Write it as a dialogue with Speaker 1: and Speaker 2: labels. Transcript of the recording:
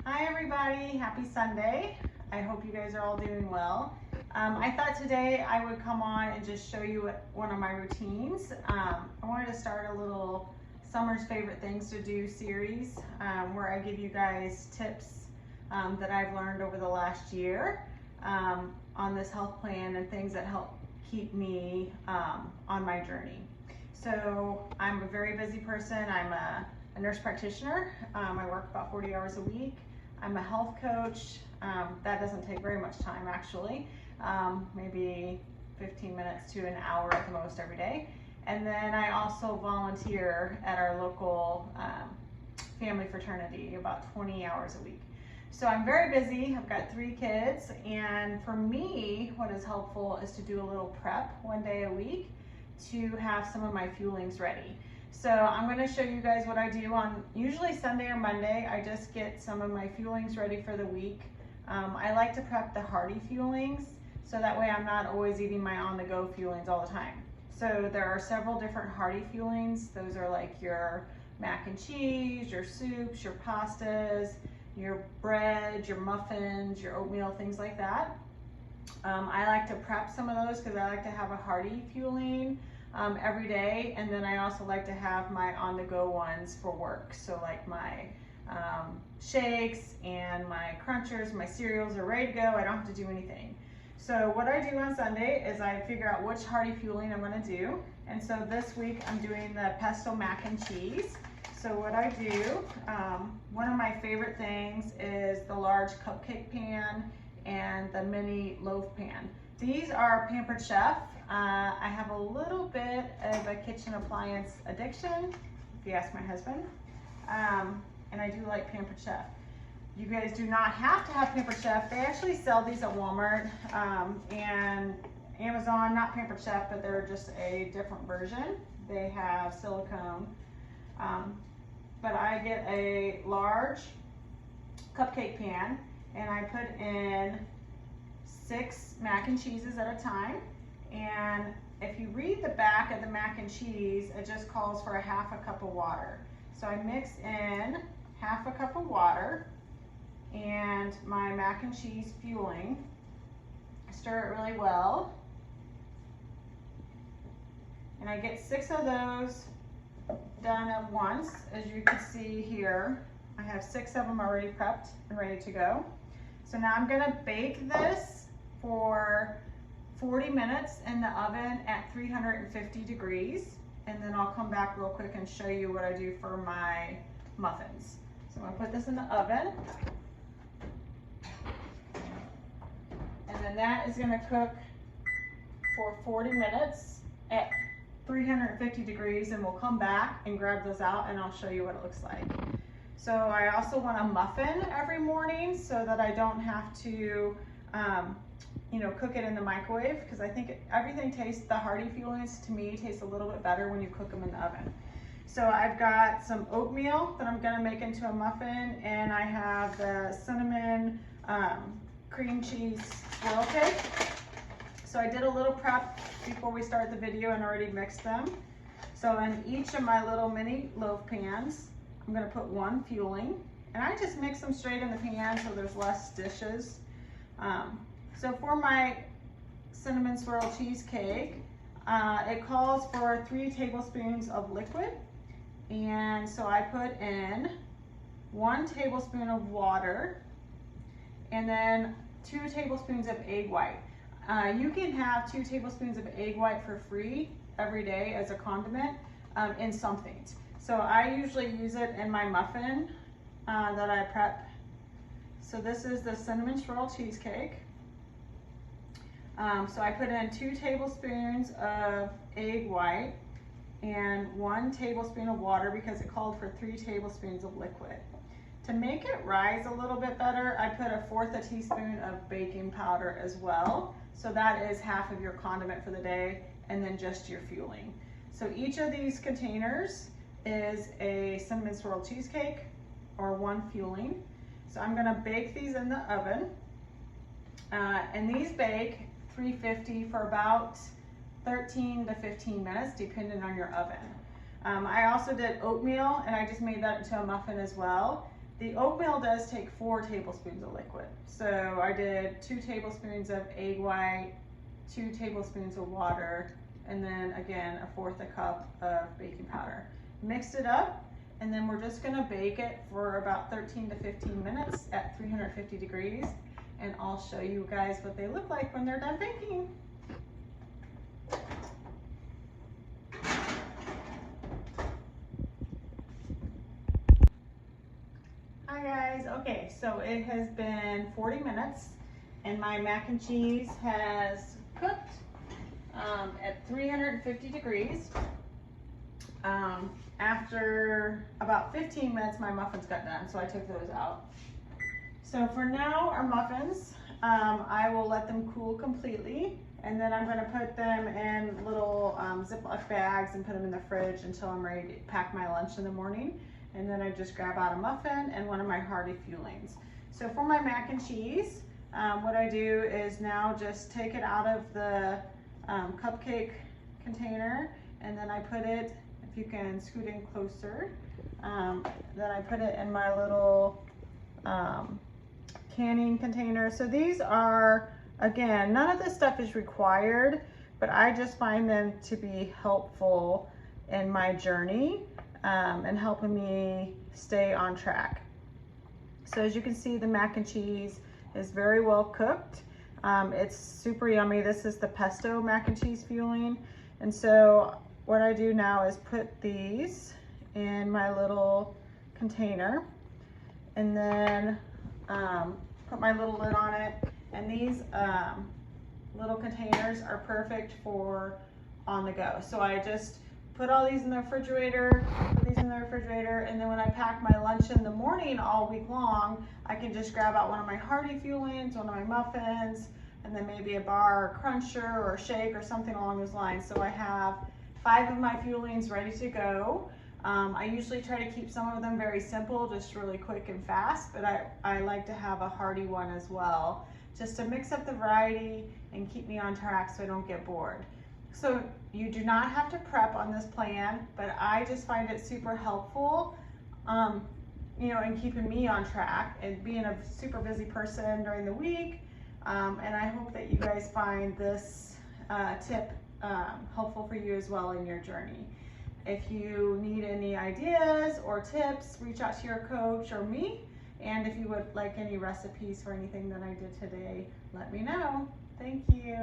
Speaker 1: Hi everybody, happy Sunday. I hope you guys are all doing well. I thought today I would come on and just show you one of my routines. I wanted to start a little summer's favorite things to do series where I give you guys tips that I've learned over the last year on this health plan and things that help keep me on my journey. So I'm a very busy person. I'm a nurse practitioner. I work about 40 hours a week. I'm a health coach. That doesn't take very much time actually, maybe 15 minutes to an hour at the most every day. And then I also volunteer at our local family fraternity about 20 hours a week. So I'm very busy. I've got 3 kids, and for me, what is helpful is to do a little prep one day a week to have some of my fuelings ready. So I'm going to show you guys what I do on usually Sunday or Monday. I just get some of my fuelings ready for the week. I like to prep the hearty fuelings so that way I'm not always eating my on-the-go fuelings all the time. So there are several different hearty fuelings. Those are like your mac and cheese, your soups, your pastas, your bread, your muffins, your oatmeal, things like that. I like to prep some of those because I like to have a hearty fueling every day, and then I also like to have my on-the-go ones for work. So like my shakes and my crunchers, my cereals are ready to go. I don't have to do anything. So what I do on Sunday is I figure out which hearty fueling I'm going to do. And so this week I'm doing the Pesto Mac Cheese. So what I do, one of my favorite things is the large cupcake pan and the mini loaf pan. These are Pampered Chef. I have a little bit of a kitchen appliance addiction, if you ask my husband, and I do like Pampered Chef. You guys do not have to have Pampered Chef. They actually sell these at Walmart and Amazon, not Pampered Chef, but they're just a different version. They have silicone, but I get a large cupcake pan and I put in 6 mac and cheeses at a time. And if you read the back of the mac and cheese, it just calls for a half a cup of water. So I mix in half a cup of water and my mac and cheese fueling. Stir it really well. And I get 6 of those done at once. As you can see here, I have 6 of them already prepped and ready to go. So now I'm gonna bake this for 40 minutes in the oven at 350 degrees, and then I'll come back real quick and show you what I do for my muffins. So I'm gonna put this in the oven, and then that is gonna cook for 40 minutes at 350 degrees, and we'll come back and grab those out and I'll show you what it looks like. So I also want a muffin every morning so that I don't have to cook it in the microwave, because I think everything tastes, the hearty fuelings to me taste a little bit better when you cook them in the oven. So I've got some oatmeal that I'm gonna make into a muffin, and I have the cinnamon cream cheese swirl cake. So I did a little prep before we start the video and already mixed them. So in each of my little mini loaf pans, I'm gonna put 1 fueling, and I just mix them straight in the pan so there's less dishes. So for my cinnamon swirl cheesecake, it calls for 3 tablespoons of liquid. And so I put in 1 tablespoon of water and then 2 tablespoons of egg white. You can have 2 tablespoons of egg white for free every day as a condiment in some things. So I usually use it in my muffin that I prep. So this is the cinnamon swirl cheesecake. So I put in 2 tablespoons of egg white and 1 tablespoon of water because it called for 3 tablespoons of liquid. To make it rise a little bit better, I put 1/4 teaspoon of baking powder as well. So that is half of your condiment for the day, and then just your fueling. So each of these containers is a cinnamon swirl cheesecake or 1 fueling. So I'm gonna bake these in the oven. And these bake 350 for about 13 to 15 minutes, depending on your oven. I also did oatmeal, and I just made that into a muffin as well. The oatmeal does take 4 tablespoons of liquid. So I did 2 tablespoons of egg white, 2 tablespoons of water, and then again, 1/4 cup of baking powder. Mixed it up, and then we're just gonna bake it for about 13 to 15 minutes at 350 degrees. And I'll show you guys what they look like when they're done baking. Hi guys, okay, so it has been 40 minutes and my mac and cheese has cooked at 350 degrees. After about 15 minutes, my muffins got done, so I took those out. So for now, our muffins, I will let them cool completely, and then I'm gonna put them in little Ziploc bags and put them in the fridge until I'm ready to pack my lunch in the morning. And then I just grab out a muffin and one of my hearty fuelings. So for my mac and cheese, what I do is now just take it out of the cupcake container, and then I put it, if you can scoot in closer, then I put it in my little canning container. So these are, again, none of this stuff is required, but I just find them to be helpful in my journey and helping me stay on track. So as you can see, the mac and cheese is very well cooked. It's super yummy. This is the pesto mac and cheese fueling. And so what I do now is put these in my little container and then put my little lid on it. And these little containers are perfect for on the go. So I just put all these in the refrigerator, and then when I pack my lunch in the morning all week long, I can just grab out one of my hearty fuelings, one of my muffins, and then maybe a bar or cruncher or shake or something along those lines. So I have 5 of my fuelings ready to go. I usually try to keep some of them very simple, just really quick and fast, but I like to have a hearty one as well, just to mix up the variety and keep me on track so I don't get bored. So you do not have to prep on this plan, but I just find it super helpful, you know, in keeping me on track and being a super busy person during the week. And I hope that you guys find this tip helpful for you as well in your journey. If you need any ideas or tips, reach out to your coach or me. And if you would like any recipes for anything that I did today, let me know. Thank you.